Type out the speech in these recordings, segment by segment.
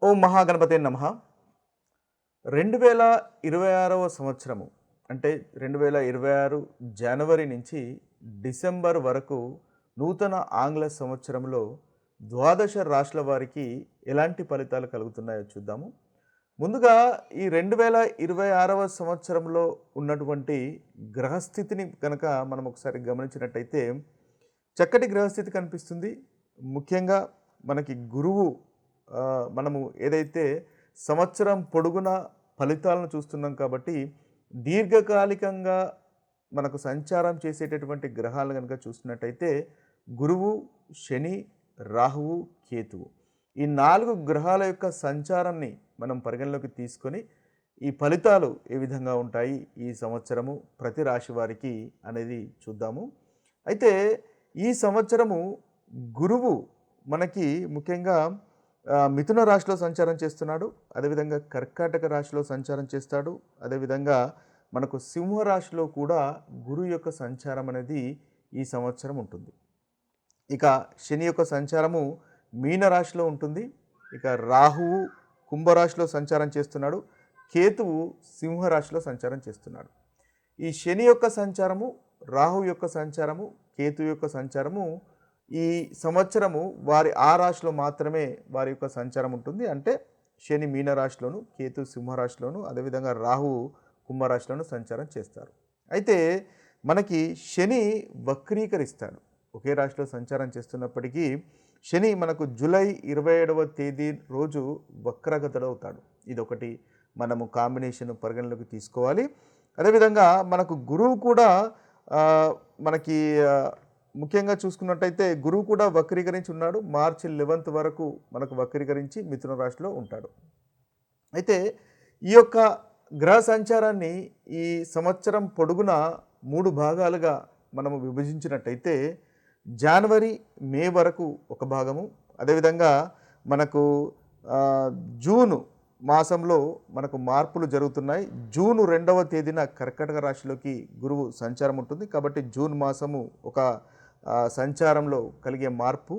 ఓం మహాగణపతే నమః. 2026వ సంవత్సరము అంటే 2026 జనవరి నుంచి డిసెంబర్ వరకు నూతన ఆంగ్ల సంవత్సరంలో ద్వాదశ రాశుల వారికి ఎలాంటి ఫలితాలు కలుగుతున్నాయో చూద్దాము. ముందుగా ఈ 2026వ సంవత్సరంలో ఉన్నటువంటి గ్రహస్థితిని కనుక మనం ఒకసారి గమనించినట్టయితే చక్కటి గ్రహస్థితి కనిపిస్తుంది. ముఖ్యంగా మనకి గురువు మనము ఏదైతే సంవత్సరం పొడుగున ఫలితాలను చూస్తున్నాం కాబట్టి దీర్ఘకాలికంగా మనకు సంచారం చేసేటటువంటి గ్రహాలను కనుక చూసినట్టయితే గురువు, శని, రాహువు, కేతువు ఈ 4 గ్రహాల యొక్క సంచారాన్ని మనం పరిగణలోకి తీసుకొని ఈ ఫలితాలు ఏ విధంగా ఉంటాయి ఈ సంవత్సరము ప్రతి రాశి వారికి అనేది చూద్దాము. అయితే ఈ సంవత్సరము గురువు మనకి ముఖ్యంగా మిథున రాశిలో సంచారం చేస్తున్నాడు. అదేవిధంగా కర్కాటక రాశిలో సంచారం చేస్తాడు. అదేవిధంగా మనకు సింహరాశిలో కూడా గురువు యొక్క సంచారం అనేది ఈ సంవత్సరం ఉంటుంది. ఇక శని యొక్క సంచారము మీనరాశిలో ఉంటుంది. ఇక రాహువు కుంభరాశిలో సంచారం చేస్తున్నాడు. కేతువు సింహరాశిలో సంచారం చేస్తున్నాడు. ఈ శని యొక్క సంచారము, రాహు యొక్క సంచారము, కేతు యొక్క సంచారము ఈ సంవత్సరము వారి ఆ రాశిలో మాత్రమే వారి యొక్క సంచారం ఉంటుంది. అంటే శని మీనరాశిలోను, కేతు సింహరాశిలోను, అదేవిధంగా రాహు కుంభరాశిలోను సంచారం చేస్తారు. అయితే మనకి శని వక్రీకరిస్తాడు. ఒకే రాశిలో సంచారం చేస్తున్నప్పటికీ శని మనకు జూలై 27వ తేదీ రోజు వక్రగతుడవుతాడు. ఇదొకటి మనము కాంబినేషన్ పరిగణలోకి తీసుకోవాలి. అదేవిధంగా మనకు గురువు కూడా మనకి ముఖ్యంగా చూసుకున్నట్టయితే గురువు కూడా వక్రీకరించి ఉన్నాడు. మార్చి 11th వరకు మనకు వక్రీకరించి మిథున రాశిలో ఉంటాడు. అయితే ఈ యొక్క గ్రహ సంచారాన్ని ఈ సంవత్సరం పొడుగున 3 భాగాలుగా మనము విభజించినట్టయితే జనవరి, మే వరకు ఒక భాగము, అదేవిధంగా మనకు జూను మాసంలో మనకు మార్పులు జరుగుతున్నాయి. జూన్ 2వ తేదీన కర్కాటక రాశిలోకి గురువు సంచారం ఉంటుంది. కాబట్టి జూన్ మాసము ఒక సంచారంలో కలిగే మార్పు.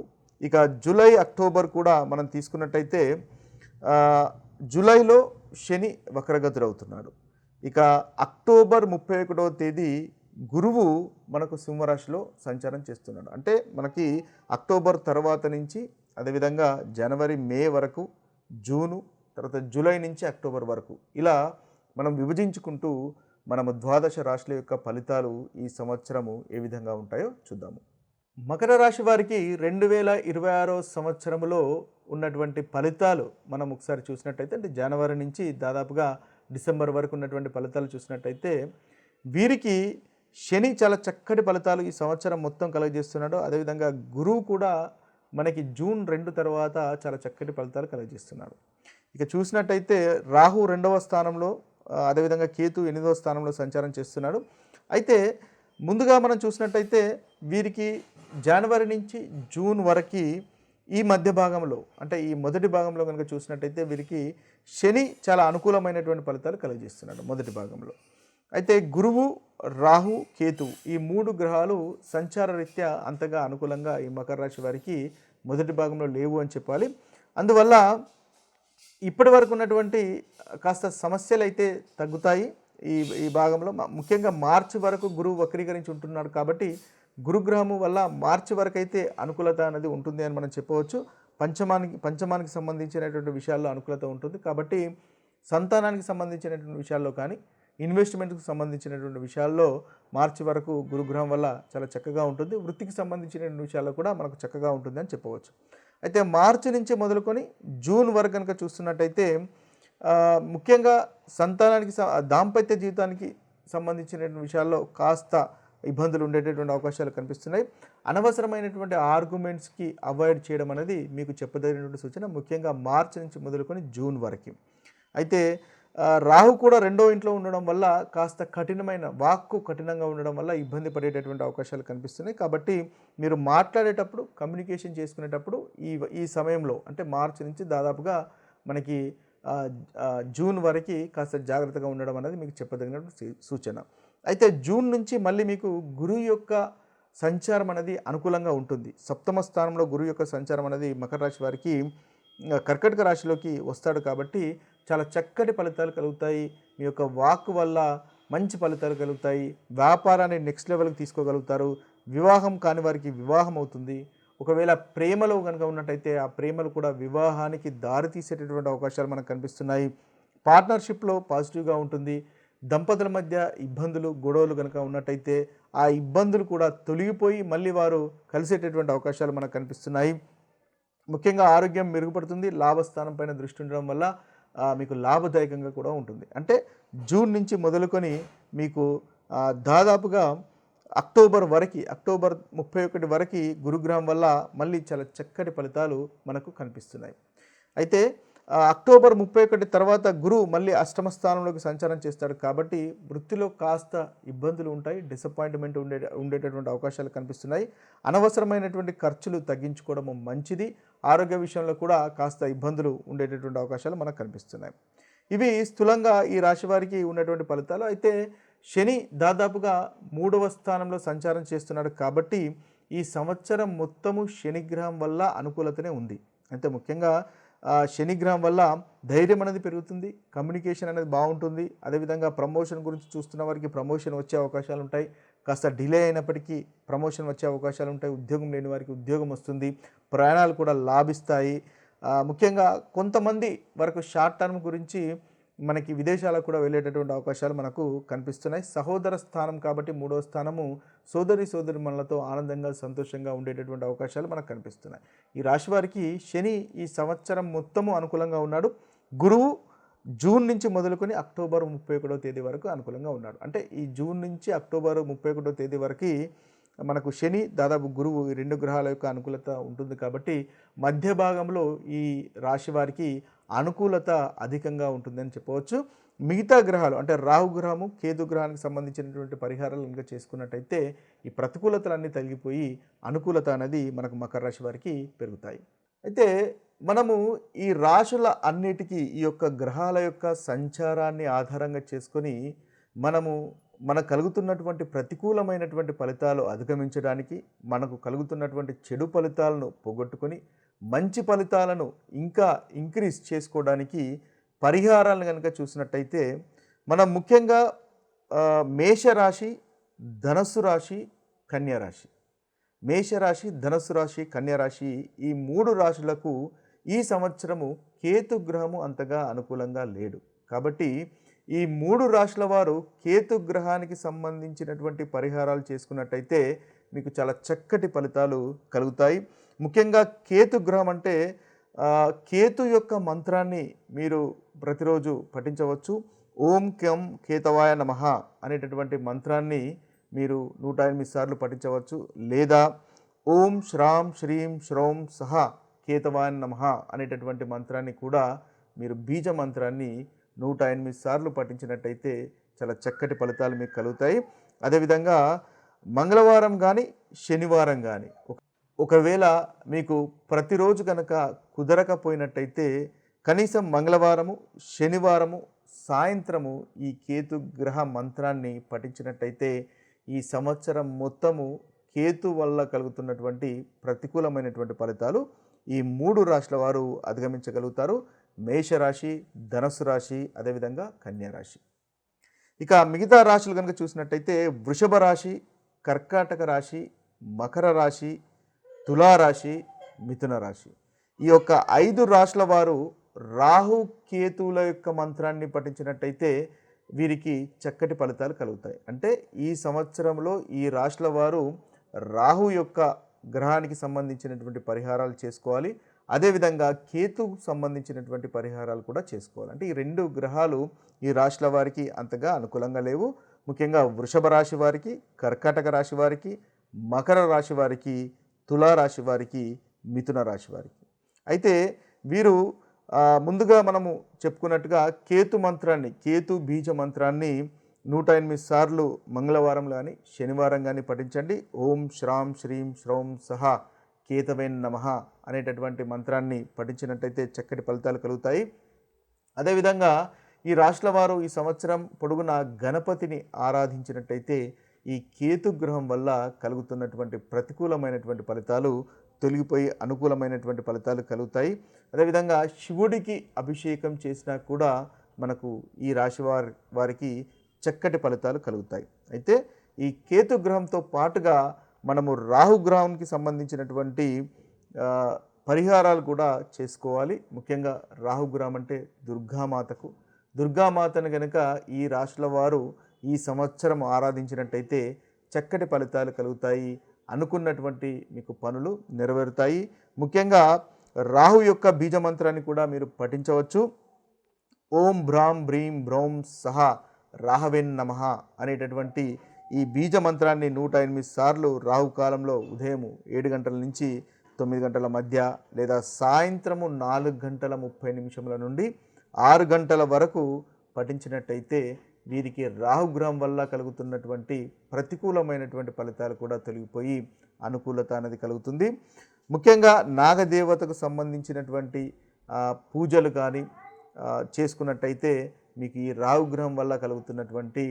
ఇక జూలై, అక్టోబర్ కూడా మనం తీసుకున్నట్టయితే జూలైలో శని వక్రగతుడవుతున్నాడు. ఇక అక్టోబర్ 31వ తేదీ గురువు మనకు సింహరాశిలో సంచారం చేస్తున్నాడు. అంటే మనకి అక్టోబర్ తర్వాత నుంచి అదేవిధంగా జనవరి, మే వరకు, జూను, తర్వాత జూలై నుంచి అక్టోబర్ వరకు ఇలా మనం విభజించుకుంటూ మనము ద్వాదశ రాశుల యొక్క ఫలితాలు ఈ సంవత్సరము ఏ విధంగా ఉంటాయో చూద్దాము. మకర రాశి వారికి 2026 సంవత్సరంలో ఉన్నటువంటి ఫలితాలు మనం ఒకసారి చూసినట్టయితే అంటే జనవరి నుంచి దాదాపుగా డిసెంబర్ వరకు ఉన్నటువంటి ఫలితాలు చూసినట్టయితే వీరికి శని చాలా చక్కటి ఫలితాలు ఈ సంవత్సరం మొత్తం కలుగజేస్తున్నాడు. అదేవిధంగా గురువు కూడా మనకి జూన్ 2 తర్వాత చాలా చక్కటి ఫలితాలు కలుగజేస్తున్నాడు. ఇక చూసినట్టయితే రాహు 2వ స్థానంలో, అదేవిధంగా కేతు 8వ స్థానంలో సంచారం చేస్తున్నాడు. అయితే ముందుగా మనం చూసినట్టయితే వీరికి జనవరి నుంచి జూన్ వరకు ఈ మధ్య భాగంలో అంటే ఈ మొదటి భాగంలో కనుక చూసినట్టయితే వీరికి శని చాలా అనుకూలమైనటువంటి ఫలితాలు కలుగజేస్తున్నాడు మొదటి భాగంలో. అయితే గురువు, రాహు, కేతు ఈ 3 గ్రహాలు సంచార రీత్యా అంతగా అనుకూలంగా ఈ మకర రాశి వారికి మొదటి భాగంలో లేవు అని చెప్పాలి. అందువల్ల ఇప్పటి వరకు ఉన్నటువంటి కాస్త సమస్యలు అయితే తగ్గుతాయి ఈ భాగంలో. ముఖ్యంగా మార్చి వరకు గురువు వక్రీకరించి ఉంటున్నాడు కాబట్టి గురుగ్రహము వల్ల మార్చి వరకు అయితే అనుకూలత అనేది ఉంటుంది అని మనం చెప్పవచ్చు. పంచమానికి సంబంధించినటువంటి విషయాల్లో అనుకూలత ఉంటుంది. కాబట్టి సంతానానికి సంబంధించినటువంటి విషయాల్లో కానీ ఇన్వెస్ట్మెంట్కి సంబంధించినటువంటి విషయాల్లో మార్చి వరకు గురుగ్రహం వల్ల చాలా చక్కగా ఉంటుంది. వృత్తికి సంబంధించినటువంటి విషయాల్లో కూడా మనకు చక్కగా ఉంటుంది అని చెప్పవచ్చు. అయితే మార్చి నుంచి మొదలుకొని జూన్ వరకు కనుక చూస్తున్నట్టయితే ముఖ్యంగా సంతానానికి దాంపత్య జీవితానికి సంబంధించినటువంటి విషయాల్లో కాస్త ఇబ్బందులు ఉండేటటువంటి అవకాశాలు కనిపిస్తున్నాయి. అనవసరమైనటువంటి ఆర్గ్యుమెంట్స్కి అవాయిడ్ చేయడం అనేది మీకు చెప్పదగినటువంటి సూచన, ముఖ్యంగా మార్చి నుంచి మొదలుకొని జూన్ వరకు. అయితే రాహు కూడా 2వ ఇంట్లో ఉండడం వల్ల కాస్త వాక్కు కఠినంగా ఉండడం వల్ల ఇబ్బంది పడేటటువంటి అవకాశాలు కనిపిస్తున్నాయి. కాబట్టి మీరు మాట్లాడేటప్పుడు, కమ్యూనికేషన్ చేసుకునేటప్పుడు ఈ సమయంలో అంటే మార్చి నుంచి దాదాపుగా మనకి జూన్ వరకు కాస్త జాగ్రత్తగా ఉండడం అనేది మీకు చెప్పదగినటువంటి సూచన. అయితే జూన్ నుంచి మళ్ళీ మీకు గురువు యొక్క సంచారం అనేది అనుకూలంగా ఉంటుంది. 7వ స్థానంలో గురువు యొక్క సంచారం అనేది మకర రాశి వారికి కర్కాటక రాశిలోకి వస్తాడు కాబట్టి చాలా చక్కటి ఫలితాలు కలుగుతాయి. మీ యొక్క వాక్ వల్ల మంచి ఫలితాలు కలుగుతాయి. వ్యాపారాన్ని నెక్స్ట్ లెవెల్కి తీసుకోగలుగుతారు. వివాహం కాని వారికి వివాహం అవుతుంది. ఒకవేళ ప్రేమలో కనుక ఉన్నట్టయితే ఆ ప్రేమలు కూడా వివాహానికి దారి తీసేటటువంటి అవకాశాలు మనకు కనిపిస్తున్నాయి. పార్ట్నర్షిప్లో పాజిటివ్గా ఉంటుంది. దంపతుల మధ్య ఇబ్బందులు గొడవలు కనుక ఉన్నట్టయితే ఆ ఇబ్బందులు కూడా తొలగిపోయి మళ్ళీ వారు కలిసేటటువంటి అవకాశాలు మనకు కనిపిస్తున్నాయి. ముఖ్యంగా ఆరోగ్యం మెరుగుపడుతుంది. లాభస్థానం పైన దృష్టి ఉండడం వల్ల మీకు లాభదాయకంగా కూడా ఉంటుంది. అంటే జూన్ నుంచి మొదలుకొని మీకు దాదాపుగా అక్టోబర్ 31 వరకు గురుగ్రహం వల్ల మళ్ళీ చాలా చక్కటి ఫలితాలు మనకు కనిపిస్తున్నాయి. అయితే అక్టోబర్ 31 తర్వాత గురువు మళ్ళీ అష్టమ స్థానంలోకి సంచారం చేస్తాడు కాబట్టి వృత్తిలో కాస్త ఇబ్బందులు ఉంటాయి. డిసప్పాయింట్మెంట్ ఉండేటటువంటి అవకాశాలు కనిపిస్తున్నాయి. అనవసరమైనటువంటి ఖర్చులు తగ్గించుకోవడం మంచిది. ఆరోగ్య విషయంలో కూడా కాస్త ఇబ్బందులు ఉండేటటువంటి అవకాశాలు మనకు కనిపిస్తున్నాయి. ఇవి స్థూలంగా ఈ రాశి వారికి ఉన్నటువంటి ఫలితాలు. అయితే శని దాదాపుగా 3వ స్థానంలో సంచారం చేస్తున్నాడు కాబట్టి ఈ సంవత్సరం మొత్తము శనిగ్రహం వల్ల అనుకూలతనే ఉంది. అయితే ముఖ్యంగా శనిగ్రహం వల్ల ధైర్యం అనేది పెరుగుతుంది. కమ్యూనికేషన్ అనేది బాగుంటుంది. అదేవిధంగా ప్రమోషన్ గురించి చూస్తున్న వారికి ప్రమోషన్ వచ్చే అవకాశాలు ఉంటాయి. కాస్త డిలే అయినప్పటికీ ప్రమోషన్ వచ్చే అవకాశాలు ఉంటాయి. ఉద్యోగం లేని వారికి ఉద్యోగం వస్తుంది. ప్రయాణాలు కూడా లాభిస్తాయి. ముఖ్యంగా కొంతమంది వరకు షార్ట్ టర్మ్ గురించి మనకి విదేశాలకు కూడా వెళ్ళేటటువంటి అవకాశాలు మనకు కనిపిస్తున్నాయి. సహోదర స్థానం కాబట్టి 3వ స్థానము సోదరిమణులతో ఆనందంగా సంతోషంగా ఉండేటటువంటి అవకాశాలు మనకు కనిపిస్తున్నాయి. ఈ రాశి వారికి శని ఈ సంవత్సరం మొత్తము అనుకూలంగా ఉన్నాడు. గురువు జూన్ నుంచి మొదలుకొని అక్టోబర్ 31వ తేదీ వరకు అనుకూలంగా ఉన్నాడు. అంటే ఈ జూన్ నుంచి అక్టోబర్ 31వ తేదీ వరకు మనకు శని దాదాపు గురువు ఈ 2 గ్రహాల యొక్క అనుకూలత ఉంటుంది కాబట్టి మధ్య భాగంలో ఈ రాశి వారికి అనుకూలత అధికంగా ఉంటుందని చెప్పవచ్చు. మిగతా గ్రహాలు అంటే రాహుగ్రహము కేతు గ్రహానికి సంబంధించినటువంటి పరిహారాలు కనుక చేసుకున్నట్టయితే ఈ ప్రతికూలతలన్నీ తొలగిపోయి అనుకూలత అనేది మనకు మకర రాశి వారికి పెరుగుతాయి. అయితే మనము ఈ రాశుల అన్నిటికీ ఈ యొక్క గ్రహాల యొక్క సంచారాన్ని ఆధారంగా చేసుకొని మనకు కలుగుతున్నటువంటి ప్రతికూలమైనటువంటి ఫలితాలు అధిగమించడానికి, మనకు కలుగుతున్నటువంటి చెడు ఫలితాలను పోగొట్టుకొని మంచి ఫలితాలను ఇంకా ఇంక్రీజ్ చేసుకోవడానికి పరిహారాలను కనుక చూసినట్టయితే మనం ముఖ్యంగా మేషరాశి, ధనస్సు రాశి, కన్యారాశి, మేషరాశి, ధనస్సు రాశి, కన్యారాశి ఈ 3 రాశులకు ఈ సంవత్సరము కేతు గ్రహము అంతగా అనుకూలంగా లేడు. కాబట్టి ఈ 3 రాశుల వారు కేతు గ్రహానికి సంబంధించినటువంటి పరిహారాలు చేసుకున్నట్టయితే మీకు చాలా చక్కటి ఫలితాలు కలుగుతాయి. ముఖ్యంగా కేతు గ్రహం అంటే కేతు యొక్క మంత్రాన్ని మీరు ప్రతిరోజు పఠించవచ్చు. ఓం క్యం కేతవాయ నమః అనేటటువంటి మంత్రాన్ని మీరు 108 సార్లు పఠించవచ్చు. లేదా ఓం శ్రాం శ్రీం శ్రౌం సహ కేతవాయ నమః అనేటటువంటి మంత్రాన్ని కూడా మీరు బీజ మంత్రాన్ని 108 సార్లు పఠించినట్టయితే చాలా చక్కటి ఫలితాలు మీకు కలుగుతాయి. అదేవిధంగా మంగళవారం కానీ శనివారం కానీ ఒకవేళ మీకు ప్రతిరోజు కనుక కుదరకపోయినట్టయితే కనీసం మంగళవారము శనివారము సాయంత్రము ఈ కేతు గ్రహ మంత్రాన్ని పఠించినట్టయితే ఈ సంవత్సరం మొత్తము కేతు వల్ల కలుగుతున్నటువంటి ప్రతికూలమైనటువంటి ఫలితాలు ఈ 3 రాశుల వారు అధిగమించగలుగుతారు. మేషరాశి, ధనస్సు రాశి, అదేవిధంగా కన్యారాశి. ఇక మిగతా రాశులు కనుక చూసినట్టయితే వృషభ రాశి, కర్కాటక రాశి, మకర రాశి, తులారాశి, మిథున రాశి. ఈ యొక్క 5 రాశుల వారు రాహు కేతువుల యొక్క మంత్రాన్ని పఠించినట్టయితే వీరికి చక్కటి ఫలితాలు కలుగుతాయి. అంటే ఈ సంవత్సరంలో ఈ రాశుల వారు రాహు యొక్క గ్రహానికి సంబంధించినటువంటి పరిహారాలు చేసుకోవాలి. అదేవిధంగా కేతుకు సంబంధించినటువంటి పరిహారాలు కూడా చేసుకోవాలి. అంటే ఈ 2 గ్రహాలు ఈ రాశుల వారికి అంతగా అనుకూలంగా లేవు. ముఖ్యంగా వృషభ రాశి వారికి, కర్కాటక రాశి వారికి, మకర రాశి వారికి, తులారాశి వారికి, మిథున రాశి వారికి. అయితే వీరు ముందుగా మనము చెప్పుకున్నట్టుగా కేతు మంత్రాన్ని, కేతు బీజ మంత్రాన్ని 108 సార్లు మంగళవారం కానీ శనివారం కానీ పఠించండి. ఓం శ్రాం శ్రీం శ్రౌం సహ కేతవే నమః అనేటటువంటి మంత్రాన్ని పఠించినట్టయితే చక్కటి ఫలితాలు కలుగుతాయి. అదేవిధంగా ఈ రాశుల వారు ఈ సంవత్సరం పొడుగున గణపతిని ఆరాధించినట్టయితే ఈ కేతు గ్రహం వల్ల కలుగుతున్నటువంటి ప్రతికూలమైనటువంటి ఫలితాలు తొలగిపోయి అనుకూలమైనటువంటి ఫలితాలు కలుగుతాయి. అదేవిధంగా శివుడికి అభిషేకం చేసినా కూడా మనకు ఈ రాశి వారికి చక్కటి ఫలితాలు కలుగుతాయి. అయితే ఈ కేతు గ్రహంతో పాటుగా మనము రాహుగ్రహానికి సంబంధించినటువంటి పరిహారాలు కూడా చేసుకోవాలి. ముఖ్యంగా రాహుగ్రహం అంటే దుర్గామాతను గనుక ఈ రాశుల వారు ఈ సంవత్సరం ఆరాధించినట్టయితే చక్కటి ఫలితాలు కలుగుతాయి. అనుకున్నటువంటి మీకు పనులు నెరవేరుతాయి. ముఖ్యంగా రాహు యొక్క బీజ మంత్రాన్ని కూడా మీరు పఠించవచ్చు. ఓం భ్రాం భ్రీం భ్రౌం సహ రాహవెన్ నమః అనేటటువంటి ఈ బీజ మంత్రాన్ని 108 సార్లు రాహుకాలంలో ఉదయం 7 గంటల నుంచి 9 గంటల మధ్య లేదా సాయంత్రము 4 గంటల 30 నిమిషముల నుండి 6 గంటల వరకు పఠించినట్టయితే వీరికి రాహుగ్రహం వల్ల కలుగుతున్నటువంటి ప్రతికూలమైనటువంటి ఫలితాలు కూడా తొలగిపోయి అనుకూలత అనేది కలుగుతుంది. ముఖ్యంగా నాగదేవతకు సంబంధించినటువంటి పూజలు కానీ చేసుకున్నట్టయితే మీకు ఈ రాహుగ్రహం వల్ల కలుగుతున్నటువంటి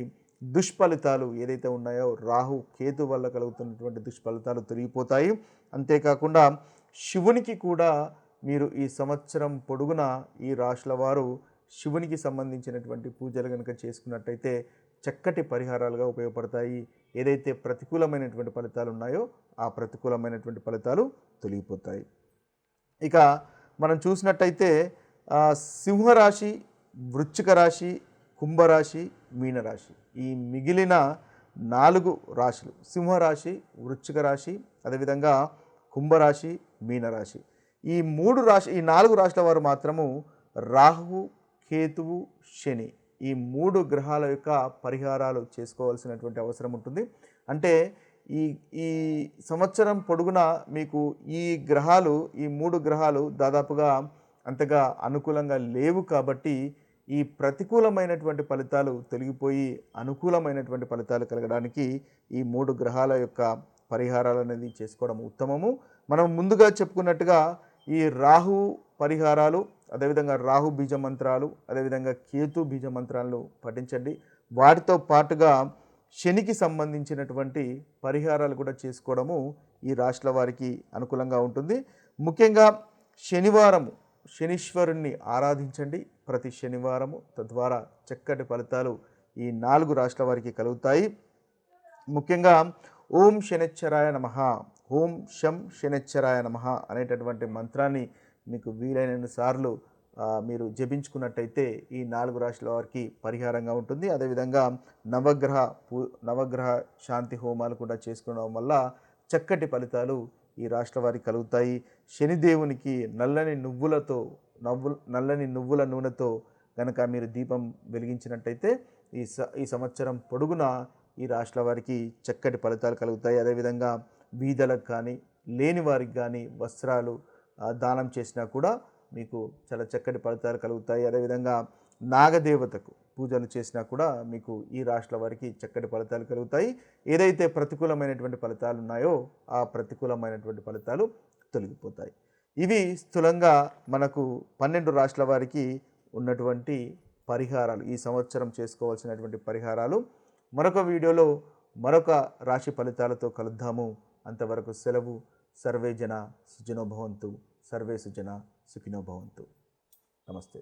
దుష్ఫలితాలు ఏదైతే ఉన్నాయో రాహు కేతు వల్ల కలుగుతున్నటువంటి దుష్ఫలితాలు తొలగిపోతాయి. అంతేకాకుండా శివునికి కూడా మీరు ఈ సంవత్సరం పొడుగున ఈ రాశుల వారు శివునికి సంబంధించినటువంటి పూజలు కనుక చేసుకున్నట్టయితే చక్కటి పరిహారాలుగా ఉపయోగపడతాయి. ఏదైతే ప్రతికూలమైనటువంటి ఫలితాలు ఉన్నాయో ఆ ప్రతికూలమైనటువంటి ఫలితాలు తొలగిపోతాయి. ఇక మనం చూసినట్టయితే సింహరాశి, వృశ్చిక రాశి, కుంభరాశి, మీనరాశి ఈ మిగిలిన 4 రాశులు సింహరాశి, వృశ్చిక రాశి, అదేవిధంగా కుంభరాశి, మీనరాశి ఈ 4 రాశుల వారు మాత్రము రాహువు, కేతువు, శని ఈ 3 గ్రహాల యొక్క పరిహారాలు చేసుకోవాల్సినటువంటి అవసరం ఉంటుంది. అంటే ఈ సంవత్సరం పొడుగున మీకు ఈ 3 గ్రహాలు దాదాపుగా అంతగా అనుకూలంగా లేవు. కాబట్టి ఈ ప్రతికూలమైనటువంటి ఫలితాలు తొలగిపోయి అనుకూలమైనటువంటి ఫలితాలు కలగడానికి ఈ 3 గ్రహాల యొక్క పరిహారాలు అనేది చేసుకోవడం ఉత్తమము. మనం ముందుగా చెప్పుకున్నట్టుగా ఈ రాహు పరిహారాలు, అదేవిధంగా రాహు బీజ మంత్రాలు, అదేవిధంగా కేతు బీజ మంత్రాలను పఠించండి. వాటితో పాటుగా శనికి సంబంధించినటువంటి పరిహారాలు కూడా చేసుకోవడము ఈ రాశుల వారికి అనుకూలంగా ఉంటుంది. ముఖ్యంగా శనీశ్వరుణ్ణి ఆరాధించండి ప్రతి శనివారము. తద్వారా చక్కటి ఫలితాలు ఈ 4 రాశుల వారికి కలుగుతాయి. ముఖ్యంగా ఓం శనిశ్చరాయ నమః, ఓం శం శనిశ్చరాయ నమః అనేటటువంటి మంత్రాన్ని మీకు వీలైన సార్లు మీరు జపించుకున్నట్టయితే ఈ 4 రాశుల వారికి పరిహారంగా ఉంటుంది. అదేవిధంగా నవగ్రహ శాంతి హోమాలు కూడా చేసుకోవడం వల్ల చక్కటి ఫలితాలు ఈ రాశుల వారికి కలుగుతాయి. శనిదేవునికి నల్లని నువ్వుల నూనెతో కనుక మీరు దీపం వెలిగించినట్టయితే ఈ సంవత్సరం పొడుగున ఈ రాశుల వారికి చక్కటి ఫలితాలు కలుగుతాయి. అదేవిధంగా బీదలకు కానీ లేని వారికి కానీ వస్త్రాలు దానం చేసినా కూడా మీకు చాలా చక్కటి ఫలితాలు కలుగుతాయి. అదేవిధంగా నాగదేవతకు పూజలు చేసినా కూడా మీకు ఈ రాశుల వారికి చక్కటి ఫలితాలు కలుగుతాయి. ఏదైతే ప్రతికూలమైనటువంటి ఫలితాలు ఉన్నాయో ఆ ప్రతికూలమైనటువంటి ఫలితాలు తొలగిపోతాయి. ఇవి స్థూలంగా మనకు 12 రాశుల వారికి ఉన్నటువంటి పరిహారాలు, ఈ సంవత్సరం చేసుకోవాల్సినటువంటి పరిహారాలు. మరొక వీడియోలో మరొక రాశి ఫలితాలతో కలుద్దాము. అంతవరకు సెలవు. సర్వే జన సుఖినో భవంతు. సర్వే సుజన సుఖినో భవంతు. నమస్తే.